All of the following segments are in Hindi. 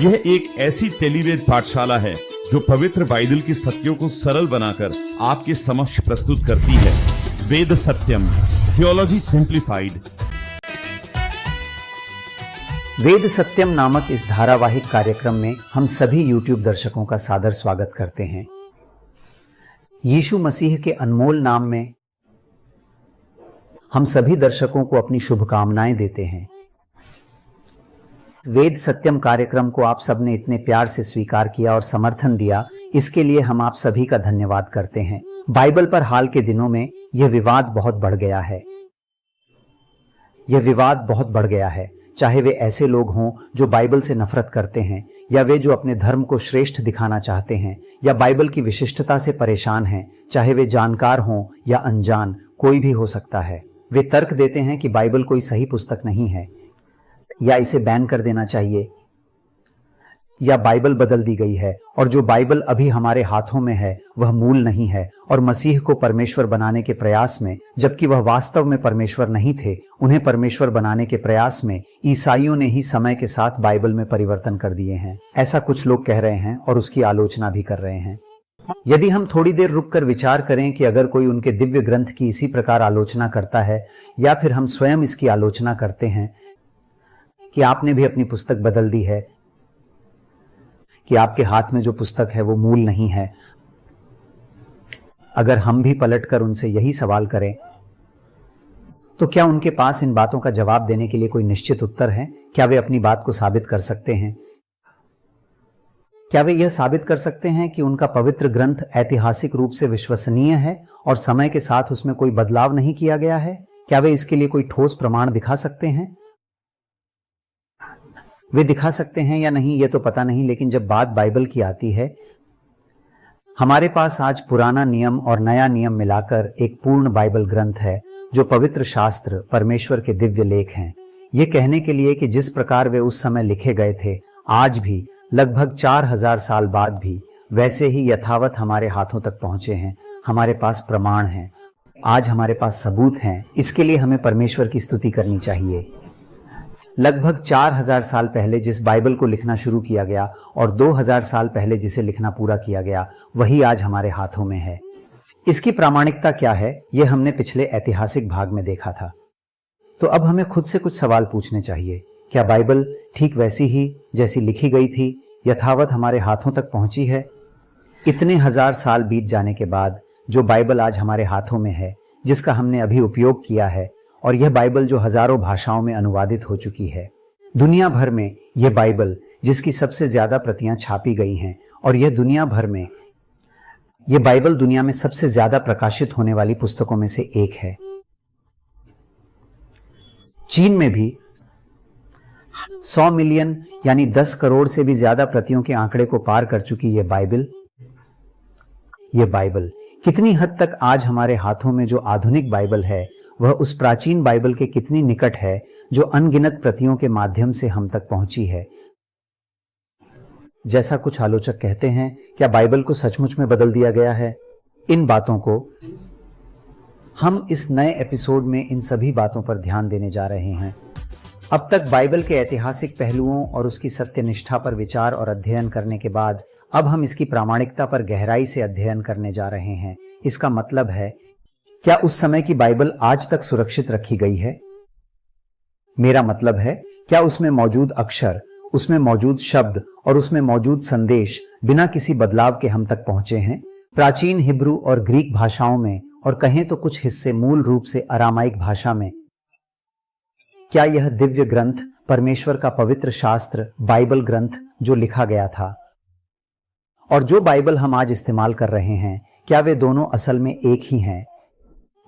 यह एक ऐसी टेलीवेद पाठशाला है जो पवित्र बाइबल के सत्यों को सरल बनाकर आपके समक्ष प्रस्तुत करती है। वेद सत्यम, थियोलॉजी सिंप्लीफाइड। वेद सत्यम नामक इस धारावाहिक कार्यक्रम में हम सभी YouTube दर्शकों का सादर स्वागत करते हैं। यीशु मसीह के अनमोल नाम में हम सभी दर्शकों को अपनी शुभकामनाएं देते हैं। वेद सत्यम कार्यक्रम को आप सबने इतने प्यार से स्वीकार किया और समर्थन दिया, इसके लिए हम आप सभी का धन्यवाद करते हैं। बाइबल पर हाल के दिनों में यह विवाद बहुत बढ़ गया है। चाहे वे ऐसे लोग हों जो बाइबल से नफरत करते हैं, या वे जो अपने धर्म को श्रेष्ठ दिखाना चाहते हैं, या बाइबल की विशिष्टता से परेशान हैं, चाहे वे जानकार हों या अनजान, कोई भी हो सकता है। वे तर्क देते हैं कि बाइबल कोई सही पुस्तक नहीं है, या इसे बैन कर देना चाहिए, या बाइबल बदल दी गई है, और जो बाइबल अभी हमारे हाथों में है वह मूल नहीं है, और मसीह को परमेश्वर बनाने के प्रयास में, जबकि वह वास्तव में परमेश्वर नहीं थे, उन्हें परमेश्वर बनाने के प्रयास में ईसाइयों ने ही समय के साथ बाइबल में परिवर्तन कर दिए हैं। ऐसा कुछ लोग कह रहे हैं और उसकी आलोचना भी कर रहे हैं। यदि हम थोड़ी देर रुककर विचार करें कि अगर कोई उनके दिव्य ग्रंथ की इसी प्रकार आलोचना करता है, या फिर हम स्वयं इसकी आलोचना करते हैं कि आपने भी अपनी पुस्तक बदल दी है, कि आपके हाथ में जो पुस्तक है वो मूल नहीं है, अगर हम भी पलटकर उनसे यही सवाल करें, तो क्या उनके पास इन बातों का जवाब देने के लिए कोई निश्चित उत्तर है? क्या वे अपनी बात को साबित कर सकते हैं? क्या वे यह साबित कर सकते हैं कि उनका पवित्र ग्रंथ ऐतिहासिक रूप से विश्वसनीय है और समय के साथ उसमें कोई बदलाव नहीं किया गया है? क्या वे इसके लिए कोई ठोस प्रमाण दिखा सकते हैं? वे दिखा सकते हैं या नहीं ये तो पता नहीं, लेकिन जब बात बाइबल की आती है, हमारे पास आज पुराना नियम और नया नियम मिलाकर एक पूर्ण बाइबल ग्रंथ है, जो पवित्र शास्त्र, परमेश्वर के दिव्य लेख हैं। ये कहने के लिए कि जिस प्रकार वे उस समय लिखे गए थे, आज भी लगभग 4000 साल बाद भी वैसे ही यथावत हमारे हाथों तक पहुंचे हैं। हमारे पास प्रमाण हैं, आज हमारे पास सबूत हैं। इसके लिए हमें परमेश्वर की स्तुति करनी चाहिए। लगभग 4000 साल पहले जिस बाइबल को लिखना शुरू किया गया और 2000 साल पहले जिसे लिखना पूरा किया गया, वही आज हमारे हाथों में है। इसकी प्रामाणिकता क्या है, यह हमने पिछले ऐतिहासिक भाग में देखा था। तो अब हमें खुद से कुछ सवाल पूछने चाहिए। क्या बाइबल ठीक वैसी ही जैसी लिखी गई थी यथावत हमारे हाथों तक पहुंची है? इतने हजार साल बीत जाने के बाद जो बाइबल आज हमारे हाथों में है, जिसका हमने अभी उपयोग किया है, और यह बाइबल जो हजारों भाषाओं में अनुवादित हो चुकी है, दुनिया भर में यह बाइबल जिसकी सबसे ज्यादा प्रतियां छापी गई हैं, और यह बाइबल दुनिया में सबसे ज्यादा प्रकाशित होने वाली पुस्तकों में से एक है। चीन में भी 100 मिलियन यानी 10 करोड़ से भी ज्यादा प्रतियों के आंकड़े को पार कर चुकी यह बाइबल कितनी हद तक आज हमारे हाथों में जो आधुनिक बाइबल है, वह उस प्राचीन बाइबल के कितनी निकट है जो अनगिनत प्रतियों के माध्यम से हम तक पहुंची है। जैसा कुछ आलोचक कहते हैं, क्या बाइबल को सचमुच में बदल दिया गया है? इन बातों को हम इस नए एपिसोड में इन सभी बातों पर ध्यान देने जा रहे हैं। अब तक बाइबल के ऐतिहासिक पहलुओं और उसकी सत्यनिष्ठा पर विचार और अध्ययन करने के बाद अब हम इसकी प्रामाणिकता पर गहराई से अध्ययन करने जा रहे हैं। इसका मतलब है, क्या उस समय की बाइबल आज तक सुरक्षित रखी गई है? मेरा मतलब है, क्या उसमें मौजूद अक्षर, उसमें मौजूद शब्द और उसमें मौजूद संदेश बिना किसी बदलाव के हम तक पहुंचे हैं? प्राचीन हिब्रू और ग्रीक भाषाओं में, और कहें तो कुछ हिस्से मूल रूप से अरामाइक भाषा में, क्या यह दिव्य ग्रंथ, परमेश्वर का पवित्र शास्त्र, बाइबल ग्रंथ जो लिखा गया था, और जो बाइबल हम आज इस्तेमाल कर रहे हैं, क्या वे दोनों असल में एक ही हैं?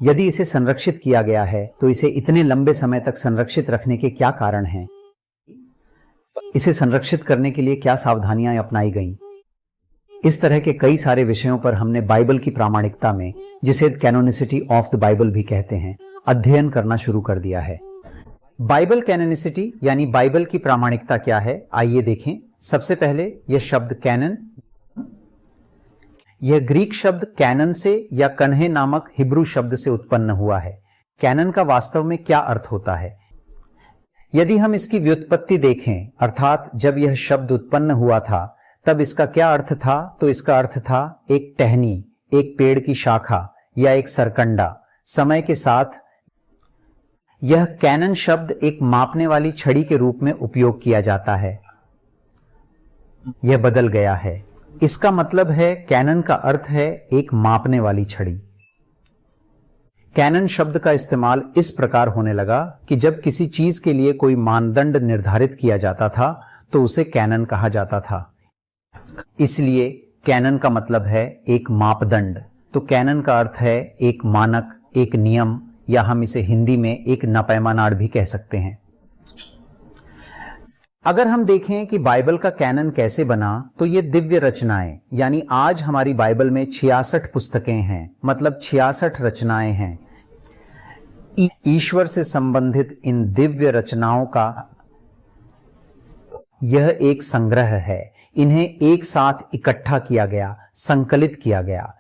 यदि इसे संरक्षित किया गया है, तो इसे इतने लंबे समय तक संरक्षित रखने के क्या कारण हैं? इसे संरक्षित करने के लिए क्या सावधानियां अपनाई गईं? इस तरह के कई सारे विषयों पर हमने बाइबल की प्रामाणिकता में, जिसे कैनोनिसिटी ऑफ द बाइबल भी कहते हैं, अध्ययन करना शुरू कर दिया है। बाइबल कैनोनिसिटी यानी बाइबल की प्रामाणिकता क्या है, आइए देखें। सबसे पहले यह शब्द कैनन, यह ग्रीक शब्द कैनन से या कन्हे नामक हिब्रू शब्द से उत्पन्न हुआ है। कैनन का वास्तव में क्या अर्थ होता है? यदि हम इसकी व्युत्पत्ति देखें, अर्थात जब यह शब्द उत्पन्न हुआ था तब इसका क्या अर्थ था, तो इसका अर्थ था एक टहनी, एक पेड़ की शाखा या एक सरकंडा। समय के साथ यह कैनन शब्द एक मापने वाली छड़ी के रूप में उपयोग किया जाता है। यह बदल गया है। इसका मतलब है कैनन का अर्थ है एक मापने वाली छड़ी। कैनन शब्द का इस्तेमाल इस प्रकार होने लगा कि जब किसी चीज के लिए कोई मानदंड निर्धारित किया जाता था तो उसे कैनन कहा जाता था। इसलिए कैनन का मतलब है एक मापदंड। तो कैनन का अर्थ है एक मानक, एक नियम, या हम इसे हिंदी में एक नपैमानार भी कह सकते हैं। अगर हम देखें कि बाइबल का कैनन कैसे बना, तो ये दिव्य रचनाएं, यानी आज हमारी बाइबल में 66 पुस्तकें हैं, मतलब 66 रचनाएं हैं। ईश्वर से संबंधित इन दिव्य रचनाओं का यह एक संग्रह है। इन्हें एक साथ इकट्ठा किया गया, संकलित किया गया।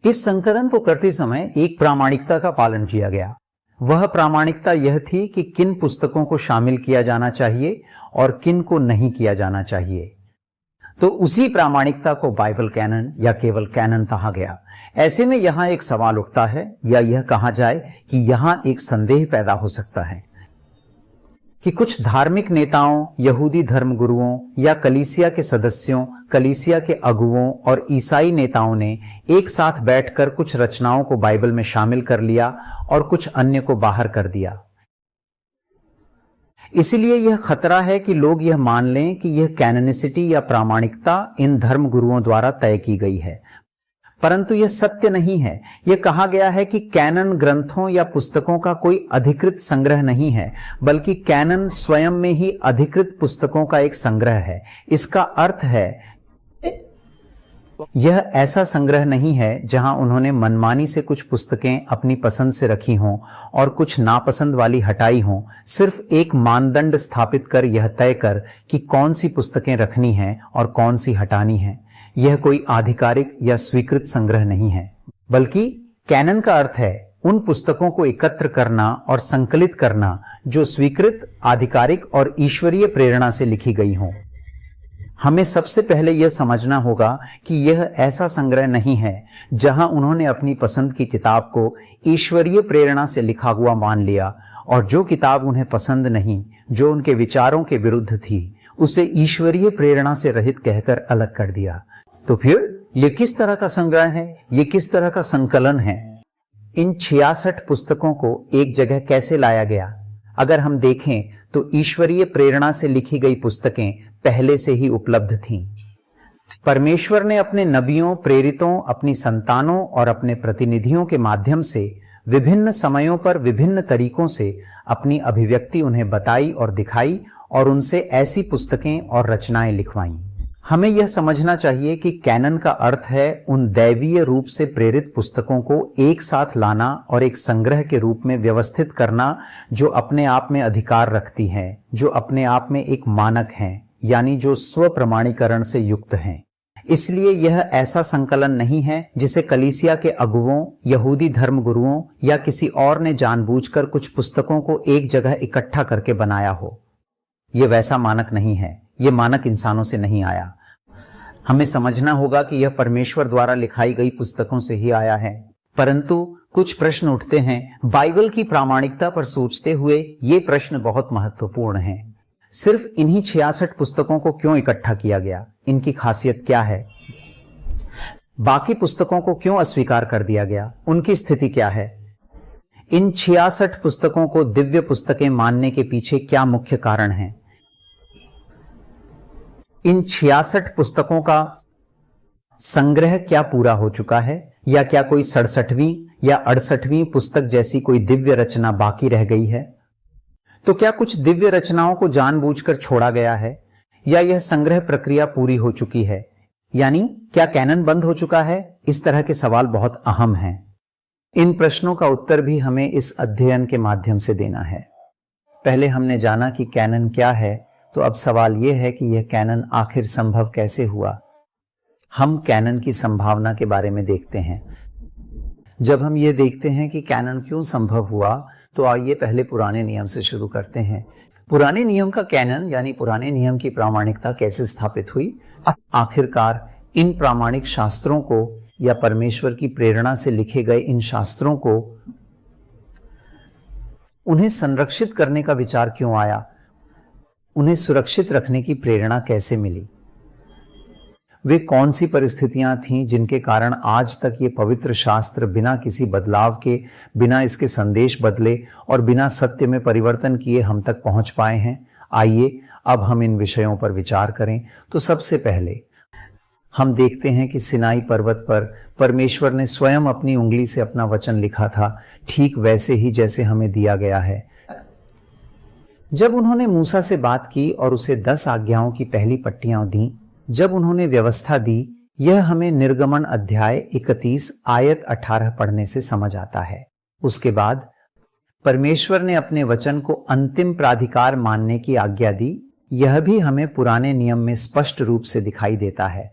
इस संकलन को करते समय एक प्रामाणिकता का पालन किया गया। वह प्रामाणिकता यह थी कि किन पुस्तकों को शामिल किया जाना चाहिए और किन को नहीं किया जाना चाहिए। तो उसी प्रामाणिकता को बाइबल कैनन या केवल कैनन कहा गया। ऐसे में यहां एक सवाल उठता है, या यह कहा जाए कि यहां एक संदेह पैदा हो सकता है कि कुछ धार्मिक नेताओं, यहूदी धर्मगुरुओं या कलीसिया के सदस्यों, कलीसिया के अगुवों और ईसाई नेताओं ने एक साथ बैठकर कुछ रचनाओं को बाइबल में शामिल कर लिया और कुछ अन्य को बाहर कर दिया। इसलिए यह खतरा है कि लोग यह मान लें कि यह कैनोनिसिटी या प्रामाणिकता इन धर्मगुरुओं द्वारा तय की गई है, परंतु यह सत्य नहीं है। यह कहा गया है कि कैनन ग्रंथों या पुस्तकों का कोई अधिकृत संग्रह नहीं है, बल्कि कैनन स्वयं में ही अधिकृत पुस्तकों का एक संग्रह है। इसका अर्थ है यह ऐसा संग्रह नहीं है जहां उन्होंने मनमानी से कुछ पुस्तकें अपनी पसंद से रखी हों और कुछ नापसंद वाली हटाई हों, सिर्फ एक मानदंड स्थापित कर यह तय कर कि कौन सी पुस्तकें रखनी हैं और कौन सी हटानी हैं। यह कोई आधिकारिक या स्वीकृत संग्रह नहीं है, बल्कि कैनन का अर्थ है उन पुस्तकों को एकत्र करना और संकलित करना जो स्वीकृत, आधिकारिक और ईश्वरीय प्रेरणा से लिखी गई हों। हमें सबसे पहले यह समझना होगा कि यह ऐसा संग्रह नहीं है जहां उन्होंने अपनी पसंद की किताब को ईश्वरीय प्रेरणा से लिखा हुआ मान लिया और जो किताब उन्हें पसंद नहीं, जो उनके विचारों के विरुद्ध थी, उसे ईश्वरीय प्रेरणा से रहित कहकर अलग कर दिया। तो फिर ये किस तरह का संग्रह है, ये किस तरह का संकलन है? इन 66 पुस्तकों को एक जगह कैसे लाया गया? अगर हम देखें तो ईश्वरीय प्रेरणा से लिखी गई पुस्तकें पहले से ही उपलब्ध थीं। परमेश्वर ने अपने नबियों, प्रेरितों, अपनी संतानों और अपने प्रतिनिधियों के माध्यम से विभिन्न समयों पर विभिन्न तरीकों से अपनी अभिव्यक्ति उन्हें बताई और दिखाई और उनसे ऐसी पुस्तकें और रचनाएं लिखवाईं। हमें यह समझना चाहिए कि कैनन का अर्थ है उन दैवीय रूप से प्रेरित पुस्तकों को एक साथ लाना और एक संग्रह के रूप में व्यवस्थित करना जो अपने आप में अधिकार रखती हैं, जो अपने आप में एक मानक हैं, यानी जो स्व प्रमाणीकरण से युक्त हैं। इसलिए यह ऐसा संकलन नहीं है जिसे कलीसिया के अगुवों, यहूदी धर्मगुरुओं या किसी और ने जानबूझकर कुछ पुस्तकों को एक जगह इकट्ठा करके बनाया हो। यह वैसा मानक नहीं है। यह मानक इंसानों से नहीं आया। हमें समझना होगा कि यह परमेश्वर द्वारा लिखाई गई पुस्तकों से ही आया है। परंतु कुछ प्रश्न उठते हैं। बाइबल की प्रामाणिकता पर सोचते हुए ये प्रश्न बहुत महत्वपूर्ण हैं। सिर्फ इन्हीं 66 पुस्तकों को क्यों इकट्ठा किया गया? इनकी खासियत क्या है? बाकी पुस्तकों को क्यों अस्वीकार कर दिया गया? उनकी स्थिति क्या है? इन 66 पुस्तकों को दिव्य पुस्तकें मानने के पीछे क्या मुख्य कारण हैं? इन 66 पुस्तकों का संग्रह क्या पूरा हो चुका है, या क्या कोई 67वीं या 68वीं पुस्तक जैसी कोई दिव्य रचना बाकी रह गई है? तो क्या कुछ दिव्य रचनाओं को जानबूझकर छोड़ा गया है, या यह संग्रह प्रक्रिया पूरी हो चुकी है? यानी क्या कैनन बंद हो चुका है? इस तरह के सवाल बहुत अहम हैं। इन प्रश्नों का उत्तर भी हमें इस अध्ययन के माध्यम से देना है। पहले हमने जाना कि कैनन क्या है, तो अब सवाल यह है कि यह कैनन आखिर संभव कैसे हुआ। हम कैनन की संभावना के बारे में देखते हैं। जब हम ये देखते हैं कि कैनन क्यों संभव हुआ, तो आइए पहले पुराने नियम से शुरू करते हैं। पुराने नियम का कैनन यानी पुराने नियम की प्रामाणिकता कैसे स्थापित हुई? आखिरकार इन प्रामाणिक शास्त्रों को या परमेश्वर की प्रेरणा से लिखे गए इन शास्त्रों को उन्हें संरक्षित करने का विचार क्यों आया? उन्हें सुरक्षित रखने की प्रेरणा कैसे मिली? वे कौन सी परिस्थितियां थीं जिनके कारण आज तक ये पवित्र शास्त्र बिना किसी बदलाव के, बिना इसके संदेश बदले और बिना सत्य में परिवर्तन किए हम तक पहुंच पाए हैं? आइए अब हम इन विषयों पर विचार करें। तो सबसे पहले हम देखते हैं कि सिनाई पर्वत पर परमेश्वर ने स्वयं अपनी उंगली से अपना वचन लिखा था, ठीक वैसे ही जैसे हमें दिया गया है। जब उन्होंने मूसा से बात की और उसे 10 आज्ञाओं की पहली पट्टियां दी, जब उन्होंने व्यवस्था दी, यह हमें निर्गमन अध्याय 31 आयत 18 पढ़ने से समझ आता है। उसके बाद परमेश्वर ने अपने वचन को अंतिम प्राधिकार मानने की आज्ञा दी। यह भी हमें पुराने नियम में स्पष्ट रूप से दिखाई देता है।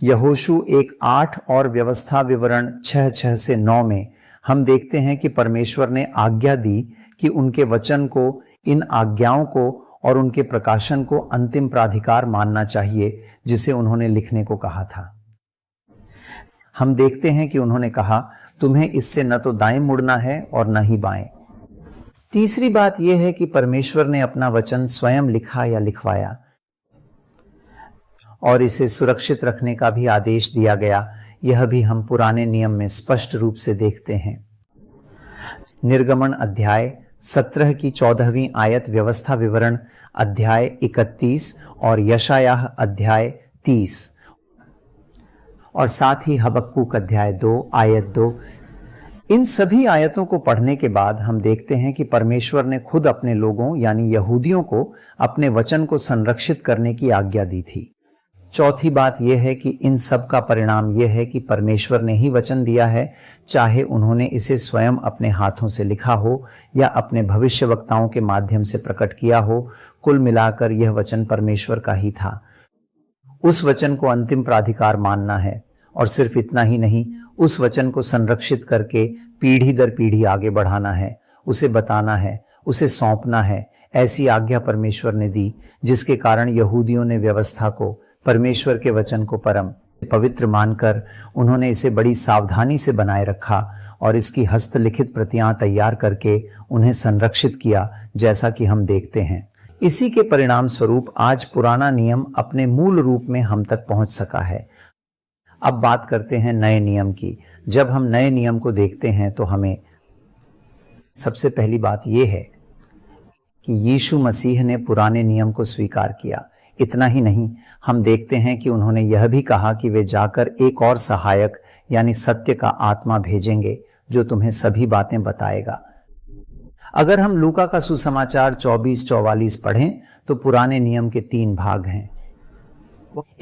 यहोशू 1:8 और व्यवस्था विवरण 6:6 से 9 में हम देखते हैं कि परमेश्वर ने आज्ञा दी कि उनके वचन को, इन आज्ञाओं को और उनके प्रकाशन को अंतिम प्राधिकार मानना चाहिए, जिसे उन्होंने लिखने को कहा था। हम देखते हैं कि उन्होंने कहा, तुम्हें इससे न तो दाएं मुड़ना है और न ही बाएं। तीसरी बात यह है कि परमेश्वर ने अपना वचन स्वयं लिखा या लिखवाया और इसे सुरक्षित रखने का भी आदेश दिया गया। यह भी हम पुराने नियम में स्पष्ट रूप से देखते हैं। निर्गमन अध्याय 17 की 14वीं आयत, व्यवस्था विवरण अध्याय 31 और यशायाह अध्याय 30 और साथ ही हबक्कुक अध्याय 2 आयत 2। इन सभी आयतों को पढ़ने के बाद हम देखते हैं कि परमेश्वर ने खुद अपने लोगों यानी यहूदियों को अपने वचन को संरक्षित करने की आज्ञा दी थी। चौथी बात यह है कि इन सब का परिणाम यह है कि परमेश्वर ने ही वचन दिया है, चाहे उन्होंने इसे स्वयं अपने हाथों से लिखा हो या अपने भविष्यवक्ताओं के माध्यम से प्रकट किया हो। कुल मिलाकर यह वचन परमेश्वर का ही था। उस वचन को अंतिम प्राधिकार मानना है और सिर्फ इतना ही नहीं, उस वचन को संरक्षित करके पीढ़ी दर पीढ़ी आगे बढ़ाना है, उसे बताना है, उसे सौंपना है। ऐसी आज्ञा परमेश्वर ने दी, जिसके कारण यहूदियों ने व्यवस्था को, परमेश्वर के वचन को परम पवित्र मानकर उन्होंने इसे बड़ी सावधानी से बनाए रखा और इसकी हस्तलिखित प्रतियां तैयार करके उन्हें संरक्षित किया, जैसा कि हम देखते हैं। इसी के परिणाम स्वरूप आज पुराना नियम अपने मूल रूप में हम तक पहुंच सका है। अब बात करते हैं नए नियम की। जब हम नए नियम को देखते हैं तो हमें सबसे पहली बात यह है कि यीशु मसीह ने पुराने नियम को स्वीकार किया। इतना ही नहीं, हम देखते हैं कि उन्होंने यह भी कहा कि वे जाकर एक और सहायक यानी सत्य का आत्मा भेजेंगे, जो तुम्हें सभी बातें बताएगा। अगर हम लूका का सुसमाचार 24-44 पढ़ें तो पुराने नियम के 3 भाग हैं।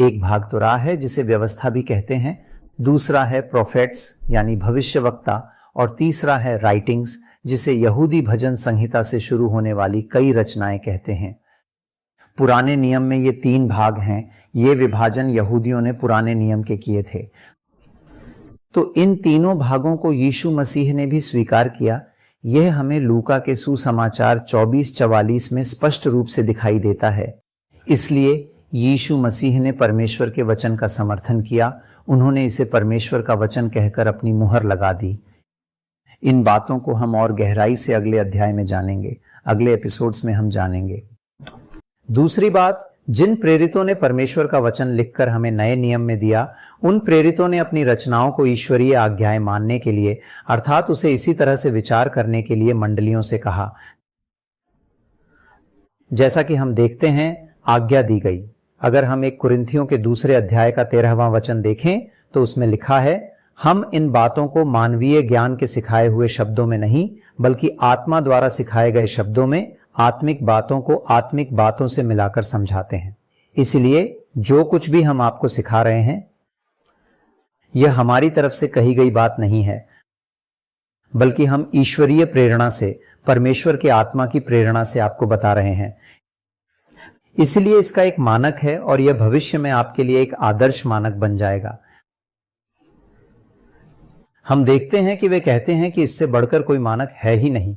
एक भाग तो है जिसे व्यवस्था भी कहते हैं, दूसरा है प्रोफेट्स यानी भविष्यवक्ता और तीसरा है राइटिंग्स, जिसे यहूदी भजन संहिता से शुरू होने वाली कई रचनाएं कहते हैं। पुराने नियम में ये 3 भाग हैं। ये विभाजन यहूदियों ने पुराने नियम के किए थे। तो इन तीनों भागों को यीशु मसीह ने भी स्वीकार किया। यह हमें लूका के सुसमाचार 24-44 में स्पष्ट रूप से दिखाई देता है। इसलिए यीशु मसीह ने परमेश्वर के वचन का समर्थन किया। उन्होंने इसे परमेश्वर का वचन कहकर अपनी मुहर लगा दी। इन बातों को हम और गहराई से अगले अध्याय में जानेंगे, अगले एपिसोड्स में हम जानेंगे। दूसरी बात, जिन प्रेरितों ने परमेश्वर का वचन लिखकर हमें नए नियम में दिया, उन प्रेरितों ने अपनी रचनाओं को ईश्वरीय आज्ञाएं मानने के लिए, अर्थात उसे इसी तरह से विचार करने के लिए मंडलियों से कहा। जैसा कि हम देखते हैं, आज्ञा दी गई। अगर हम 1 कुरिन्थियों के 2 अध्याय का 13वां वचन देखें तो उसमें लिखा है, हम इन बातों को मानवीय ज्ञान के सिखाए हुए शब्दों में नहीं, बल्कि आत्मा द्वारा सिखाए गए शब्दों में आत्मिक बातों को आत्मिक बातों से मिलाकर समझाते हैं। इसलिए जो कुछ भी हम आपको सिखा रहे हैं, यह हमारी तरफ से कही गई बात नहीं है, बल्कि हम ईश्वरीय प्रेरणा से, परमेश्वर के आत्मा की प्रेरणा से आपको बता रहे हैं। इसलिए इसका एक मानक है और यह भविष्य में आपके लिए एक आदर्श मानक बन जाएगा। हम देखते हैं कि वे कहते हैं कि इससे बढ़कर कोई मानक है ही नहीं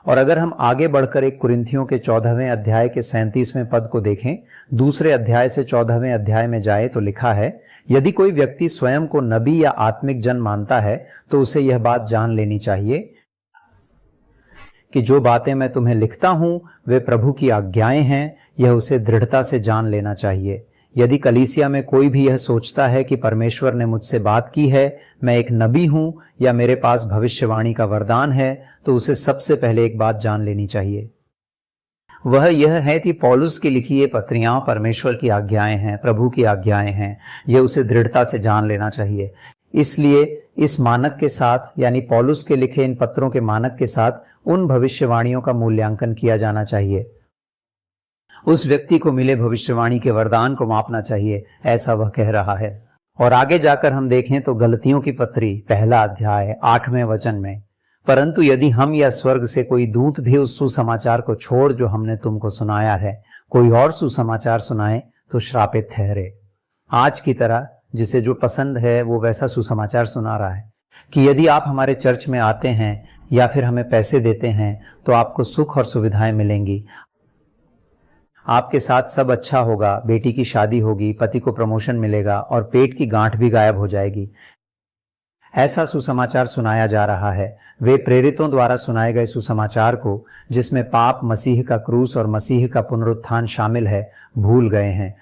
और अगर हम आगे बढ़कर एक कुरिन्थियों के 14वें अध्याय के 37वें पद को देखें, दूसरे अध्याय से 14वें अध्याय में जाए तो लिखा है, यदि कोई व्यक्ति स्वयं को नबी या आत्मिक जन मानता है तो उसे यह बात जान लेनी चाहिए कि जो बातें मैं तुम्हें लिखता हूं वे प्रभु की आज्ञाएं हैं, यह उसे दृढ़ता से जान लेना चाहिए। यदि कलीसिया में कोई भी यह सोचता है कि परमेश्वर ने मुझसे बात की है, मैं एक नबी हूं या मेरे पास भविष्यवाणी का वरदान है, तो उसे सबसे पहले एक बात जान लेनी चाहिए। वह यह है कि पौलुस की लिखी ये पत्रियां परमेश्वर की आज्ञाएं हैं, प्रभु की आज्ञाएं हैं। यह उसे दृढ़ता से जान लेना चाहिए। इसलिए इस मानक के साथ, यानी पौलुस के लिखे इन पत्रों के मानक के साथ उन भविष्यवाणियों का मूल्यांकन किया जाना चाहिए। उस व्यक्ति को मिले भविष्यवाणी के वरदान को मापना चाहिए, ऐसा वह कह रहा है। और आगे जाकर हम देखें तो गलतियों की पत्री 1 अध्याय 8वें वचन में, परंतु यदि हम या स्वर्ग से कोई दूत भी उस सुसमाचार को छोड़ जो हमने तुमको सुनाया है, कोई और सुसमाचार सुनाए तो श्रापित ठहरे। आज की तरह जिसे जो पसंद है वो वैसा सुसमाचार सुना रहा है कि यदि आप हमारे चर्च में आते हैं या फिर हमें पैसे देते हैं तो आपको सुख और सुविधाएं मिलेंगी, आपके साथ सब अच्छा होगा, बेटी की शादी होगी, पति को प्रमोशन मिलेगा और पेट की गांठ भी गायब हो जाएगी। ऐसा सुसमाचार सुनाया जा रहा है। वे प्रेरितों द्वारा सुनाए गए सुसमाचार को, जिसमें पाप, मसीह का क्रूस और मसीह का पुनरुत्थान शामिल है, भूल गए हैं,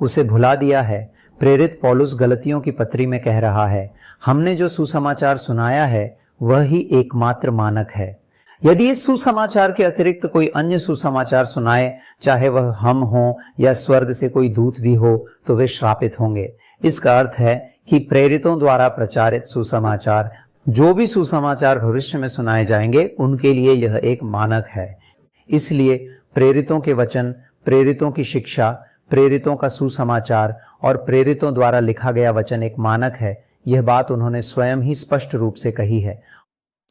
उसे भुला दिया है। प्रेरित पौलुस गलतियों की पत्री में कह रहा है, हमने जो सुसमाचार सुनाया है वह ही एकमात्र मानक है। यदि इस सुसमाचार के अतिरिक्त कोई अन्य सुसमाचार सुनाए, चाहे वह हम हो या स्वर्ग से कोई दूत भी हो, तो वे श्रापित होंगे। इसका अर्थ है कि प्रेरितों द्वारा प्रचारित सुसमाचार, जो भी सुसमाचार भविष्य में सुनाए जाएंगे, उनके लिए यह एक मानक है। इसलिए प्रेरितों के वचन, प्रेरितों की शिक्षा, प्रेरितों का सुसमाचार और प्रेरितों द्वारा लिखा गया वचन एक मानक है। यह बात उन्होंने स्वयं ही स्पष्ट रूप से कही है।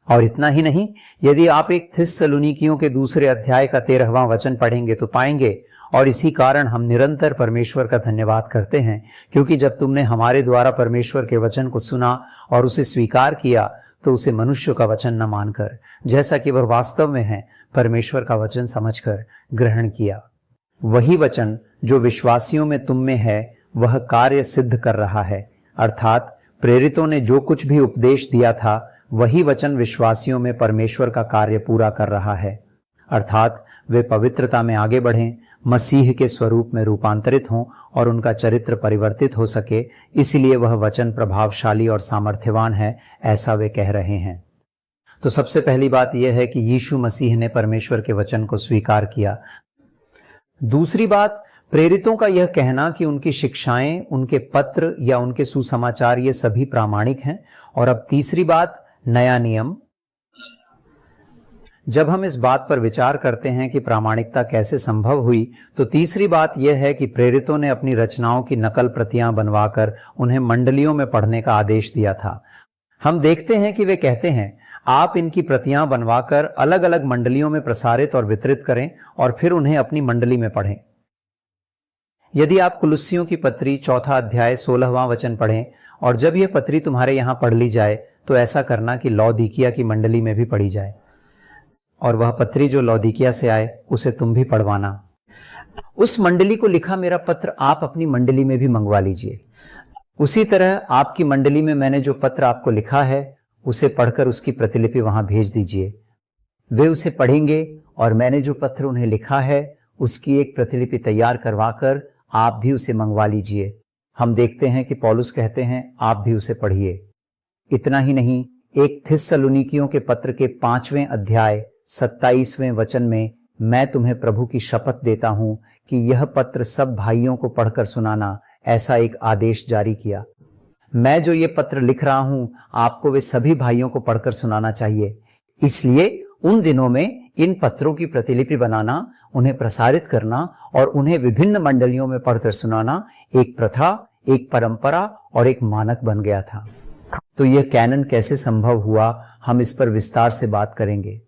और इतना ही नहीं, यदि आप एक थिस्सलुनीकियों के 2 अध्याय का 13वां वचन पढ़ेंगे तो पाएंगे, और इसी कारण हम निरंतर परमेश्वर का धन्यवाद करते हैं, क्योंकि जब तुमने हमारे द्वारा परमेश्वर के वचन को सुना और उसे स्वीकार किया, तो उसे मनुष्य का वचन न मानकर, जैसा कि वह वास्तव में है, परमेश्वर का वचन समझकर ग्रहण किया। वही वचन जो विश्वासियों में तुम में है, वह कार्य सिद्ध कर रहा है। अर्थात प्रेरितों ने जो कुछ भी उपदेश दिया था, वही वचन विश्वासियों में परमेश्वर का कार्य पूरा कर रहा है। अर्थात वे पवित्रता में आगे बढ़ें, मसीह के स्वरूप में रूपांतरित हों और उनका चरित्र परिवर्तित हो सके। इसलिए वह वचन प्रभावशाली और सामर्थ्यवान है, ऐसा वे कह रहे हैं। तो सबसे पहली बात यह है कि यीशु मसीह ने परमेश्वर के वचन को स्वीकार किया। दूसरी बात, प्रेरितों का यह कहना कि उनकी शिक्षाएं, उनके पत्र या उनके सुसमाचार ये सभी प्रामाणिक हैं। और अब तीसरी बात, नया नियम। जब हम इस बात पर विचार करते हैं कि प्रामाणिकता कैसे संभव हुई, तो तीसरी बात यह है कि प्रेरितों ने अपनी रचनाओं की नकल प्रतियां बनवाकर उन्हें मंडलियों में पढ़ने का आदेश दिया था। हम देखते हैं कि वे कहते हैं, आप इनकी प्रतियां बनवाकर अलग अलग मंडलियों में प्रसारित और वितरित करें और फिर उन्हें अपनी मंडली में पढ़ें। यदि आप कुलुस्सियों की पत्री 4 अध्याय 16वां वचन पढ़ें और जब यह पत्री तुम्हारे यहां पढ़ ली जाए, तो ऐसा करना कि लौदीकिया की मंडली में भी पढ़ी जाए, और वह पत्री जो लौदीकिया से आए उसे तुम भी पढ़वाना। उस मंडली को लिखा मेरा पत्र आप अपनी मंडली में भी मंगवा लीजिए। उसी तरह आपकी मंडली में मैंने जो पत्र आपको लिखा है, उसे पढ़कर उसकी प्रतिलिपि वहां भेज दीजिए। वे उसे पढ़ेंगे और मैंने जो पत्र उन्हें लिखा है उसकी एक प्रतिलिपि तैयार करवाकर आप भी उसे मंगवा लीजिए। हम देखते हैं कि पौलुस कहते हैं, आप भी उसे पढ़िए। इतना ही नहीं, एक थिस्सलुनीकियों के पत्र के 5वें अध्याय 27वें वचन में, मैं तुम्हें प्रभु की शपथ देता हूं कि यह पत्र सब भाइयों को पढ़कर सुनाना, ऐसा एक आदेश जारी किया। मैं जो ये पत्र लिख रहा हूं, आपको वे सभी भाइयों को पढ़कर सुनाना चाहिए। इसलिए उन दिनों में इन पत्रों की प्रतिलिपि बनाना, उन्हें प्रसारित करना और उन्हें विभिन्न मंडलियों में पढ़कर सुनाना एक प्रथा, एक परंपरा और एक मानक बन गया था। तो यह कैनन कैसे संभव हुआ, हम इस पर विस्तार से बात करेंगे।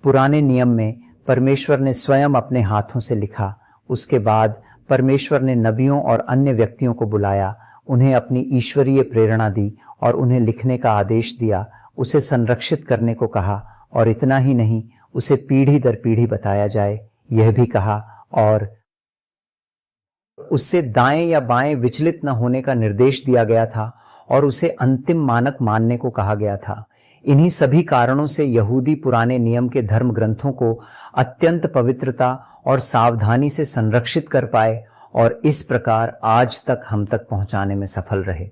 पुराने नियम में परमेश्वर ने स्वयं अपने हाथों से लिखा। उसके बाद परमेश्वर ने नबियों और अन्य व्यक्तियों को बुलाया, उन्हें अपनी ईश्वरीय प्रेरणा दी और उन्हें लिखने का आदेश दिया, उसे संरक्षित करने को कहा और इतना ही नहीं, उसे पीढ़ी दर पीढ़ी बताया जाए, यह भी कहा, और उससे दाएं या बाएं विचलित न होने का निर्देश दिया गया था और उसे अंतिम मानक मानने को कहा गया था। इन्हीं सभी कारणों से यहूदी पुराने नियम के धर्म ग्रंथों को अत्यंत पवित्रता और सावधानी से संरक्षित कर पाए और इस प्रकार आज तक हम तक पहुंचाने में सफल रहे।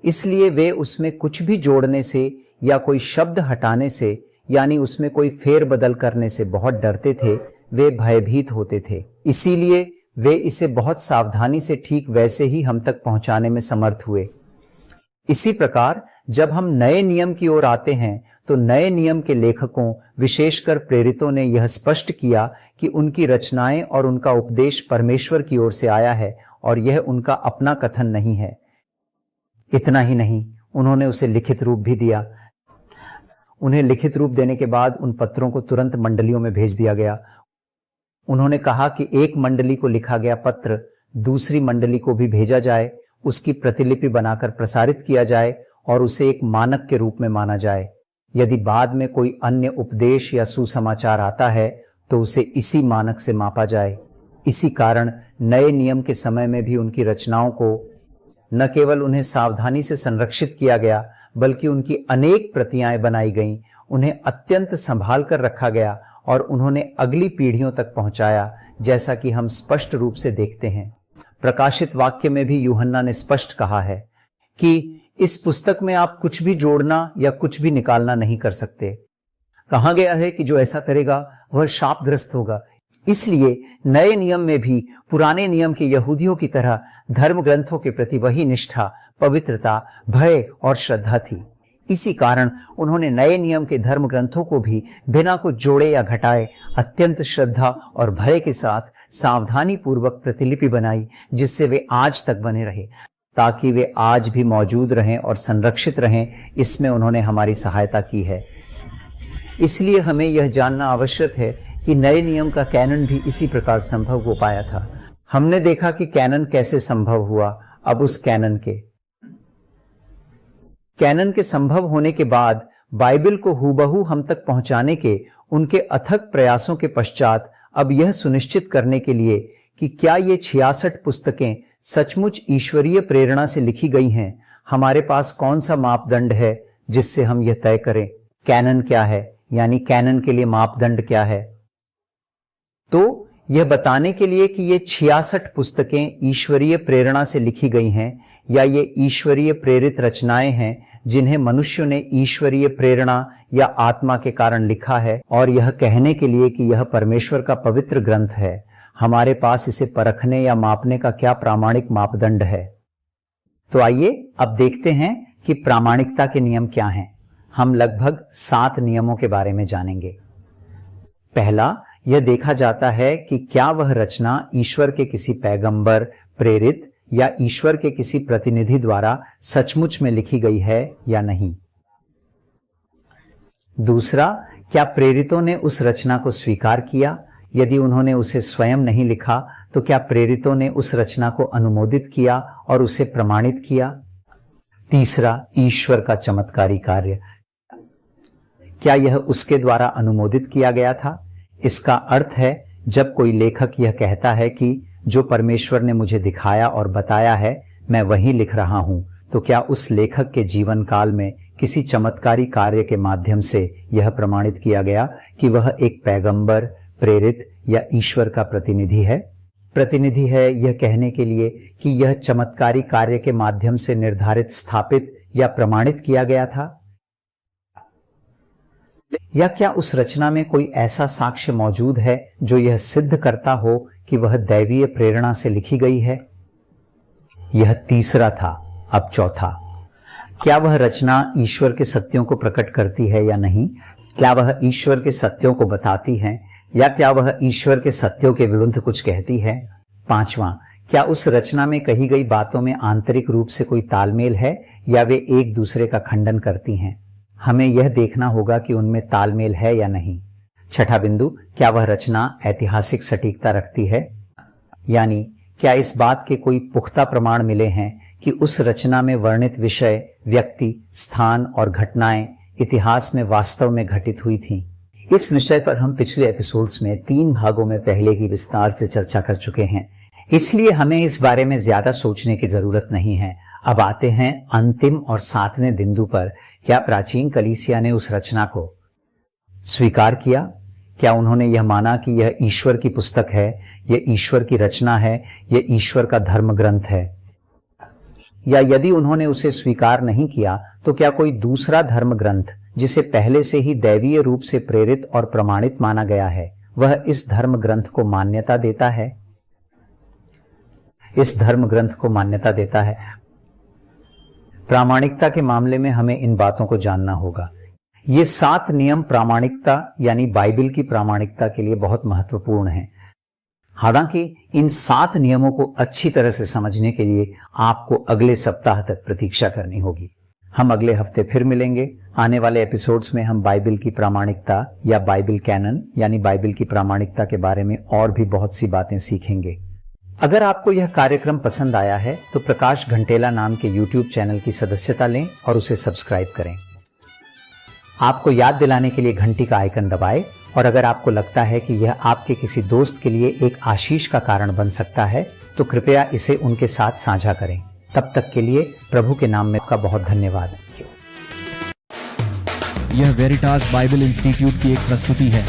इसलिए वे उसमें कुछ भी जोड़ने से या कोई शब्द हटाने से, यानी उसमें कोई फेरबदल करने से बहुत डरते थे, वे भयभीत होते थे। इसीलिए वे इसे बहुत सावधानी से ठीक वैसे ही हम तक पहुंचाने में समर्थ हुए। इसी प्रकार जब हम नए नियम की ओर आते हैं तो नए नियम के लेखकों, विशेषकर प्रेरितों ने यह स्पष्ट किया कि उनकी रचनाएं और उनका उपदेश परमेश्वर की ओर से आया है और यह उनका अपना कथन नहीं है। इतना ही नहीं, उन्होंने उसे लिखित रूप भी दिया। उन्हें लिखित रूप देने के बाद उन पत्रों को तुरंत मंडलियों में भेज दिया गया। उन्होंने कहा कि एक मंडली को लिखा गया पत्र दूसरी मंडली को भी भेजा जाए, उसकी प्रतिलिपि बनाकर प्रसारित किया जाए और उसे एक मानक के रूप में माना जाए। यदि बाद में कोई अन्य उपदेश या सुसमाचार आता है तो उसे इसी मानक से मापा जाए। इसी कारण नए नियम के समय में भी उनकी रचनाओं को न केवल उन्हें सावधानी से संरक्षित किया गया, बल्कि उनकी अनेक प्रतियां बनाई गईं, उन्हें अत्यंत संभाल कर रखा गया और उन्होंने अगली पीढ़ियों तक पहुंचाया, जैसा कि हम स्पष्ट रूप से देखते हैं। प्रकाशित वाक्य में भी यूहन्ना ने स्पष्ट कहा है कि इस पुस्तक में आप कुछ भी जोड़ना या कुछ भी निकालना नहीं कर सकते। कहा गया है कि जो ऐसा करेगा वह शापग्रस्त होगा। इसलिए नए नियम में भी पुराने नियम के यहूदियों की तरह धर्म ग्रंथों के प्रति वही निष्ठा, पवित्रता, भय और श्रद्धा थी। इसी कारण उन्होंने नए नियम के धर्म ग्रंथों को भी बिना कुछ जोड़े या घटाए अत्यंत श्रद्धा और भय के साथ सावधानी पूर्वक प्रतिलिपि बनाई, जिससे वे आज तक बने रहे, ताकि वे आज भी मौजूद रहें और संरक्षित रहें। इसमें उन्होंने हमारी सहायता की है। इसलिए हमें यह जानना आवश्यक है कि नए नियम का कैनन भी इसी प्रकार संभव हो पाया था। हमने देखा कि कैनन कैसे संभव हुआ। अब उस कैनन के संभव होने के बाद बाइबल को हूबहू हम तक पहुंचाने के उनके अथक प्रयासों के पश्चात अब यह सुनिश्चित करने के लिए कि क्या ये 66 पुस्तकें सचमुच ईश्वरीय प्रेरणा से लिखी गई हैं, हमारे पास कौन सा मापदंड है जिससे हम यह तय करें कैनन क्या है, यानी कैनन के लिए मापदंड क्या है। तो यह बताने के लिए कि ये 66 पुस्तकें ईश्वरीय प्रेरणा से लिखी गई हैं या ये ईश्वरीय प्रेरित रचनाएं हैं जिन्हें मनुष्यों ने ईश्वरीय प्रेरणा या आत्मा के कारण लिखा है, और यह कहने के लिए कि यह परमेश्वर का पवित्र ग्रंथ है, हमारे पास इसे परखने या मापने का क्या प्रामाणिक मापदंड है। तो आइए अब देखते हैं कि प्रामाणिकता के नियम क्या हैं। हम लगभग 7 नियमों के बारे में जानेंगे। पहला, यह देखा जाता है कि क्या वह रचना ईश्वर के किसी पैगंबर, प्रेरित या ईश्वर के किसी प्रतिनिधि द्वारा सचमुच में लिखी गई है या नहीं। दूसरा, क्या प्रेरितों ने उस रचना को स्वीकार किया? यदि उन्होंने उसे स्वयं नहीं लिखा तो क्या प्रेरितों ने उस रचना को अनुमोदित किया और उसे प्रमाणित किया? तीसरा, ईश्वर का चमत्कारी कार्य, क्या यह उसके द्वारा अनुमोदित किया गया था? इसका अर्थ है जब कोई लेखक यह कहता है कि जो परमेश्वर ने मुझे दिखाया और बताया है मैं वही लिख रहा हूं, तो क्या उस लेखक के जीवन काल में किसी चमत्कारी कार्य के माध्यम से यह प्रमाणित किया गया कि वह एक पैगंबर, प्रेरित या ईश्वर का प्रतिनिधि है? प्रतिनिधि है यह कहने के लिए कि यह चमत्कारी कार्य के माध्यम से निर्धारित, स्थापित या प्रमाणित किया गया था, या क्या उस रचना में कोई ऐसा साक्ष्य मौजूद है जो यह सिद्ध करता हो कि वह दैवीय प्रेरणा से लिखी गई है? यह तीसरा था। अब चौथा, क्या वह रचना ईश्वर के सत्यों को प्रकट करती है या नहीं? क्या वह ईश्वर के सत्यों को बताती है या क्या वह ईश्वर के सत्यों के विरुद्ध कुछ कहती है? पांचवां, क्या उस रचना में कही गई बातों में आंतरिक रूप से कोई तालमेल है या वे एक दूसरे का खंडन करती हैं? हमें यह देखना होगा कि उनमें तालमेल है या नहीं। छठा बिंदु, क्या वह रचना ऐतिहासिक सटीकता रखती है, यानी क्या इस बात के कोई पुख्ता प्रमाण मिले हैं कि उस रचना में वर्णित विषय, व्यक्ति, स्थान और घटनाएं इतिहास में वास्तव में घटित हुई थीं। इस विषय पर हम पिछले एपिसोड्स में 3 भागों में पहले ही विस्तार से चर्चा कर चुके हैं, इसलिए हमें इस बारे में ज्यादा सोचने की जरूरत नहीं है। अब आते हैं अंतिम और 7वें बिंदु पर। क्या प्राचीन कलीसिया ने उस रचना को स्वीकार किया? क्या उन्होंने यह माना कि यह ईश्वर की पुस्तक है, यह ईश्वर की रचना है, यह ईश्वर का धर्म ग्रंथ है? या यदि उन्होंने उसे स्वीकार नहीं किया तो क्या कोई दूसरा धर्म ग्रंथ जिसे पहले से ही दैवीय रूप से प्रेरित और प्रमाणित माना गया है, वह इस धर्म ग्रंथ को मान्यता देता है? इस धर्म ग्रंथ को मान्यता देता है। प्रामाणिकता के मामले में हमें इन बातों को जानना होगा। ये 7 नियम प्रामाणिकता यानी बाइबल की प्रामाणिकता के लिए बहुत महत्वपूर्ण हैं। हालांकि इन 7 नियमों को अच्छी तरह से समझने के लिए आपको अगले सप्ताह तक प्रतीक्षा करनी होगी। हम अगले हफ्ते फिर मिलेंगे। आने वाले एपिसोड्स में हम बाइबल की प्रामाणिकता या बाइबल कैनन यानी बाइबल की प्रामाणिकता के बारे में और भी बहुत सी बातें सीखेंगे। अगर आपको यह कार्यक्रम पसंद आया है तो प्रकाश घंटेला नाम के YouTube चैनल की सदस्यता लें और उसे सब्सक्राइब करें। आपको याद दिलाने के लिए घंटी का आइकन दबाएं, और अगर आपको लगता है कि यह आपके किसी दोस्त के लिए एक आशीष का कारण बन सकता है तो कृपया इसे उनके साथ साझा करें। तब तक के लिए प्रभु के नाम में आपका बहुत धन्यवाद। यह वेरिटास बाइबल इंस्टीट्यूट की एक प्रस्तुति है।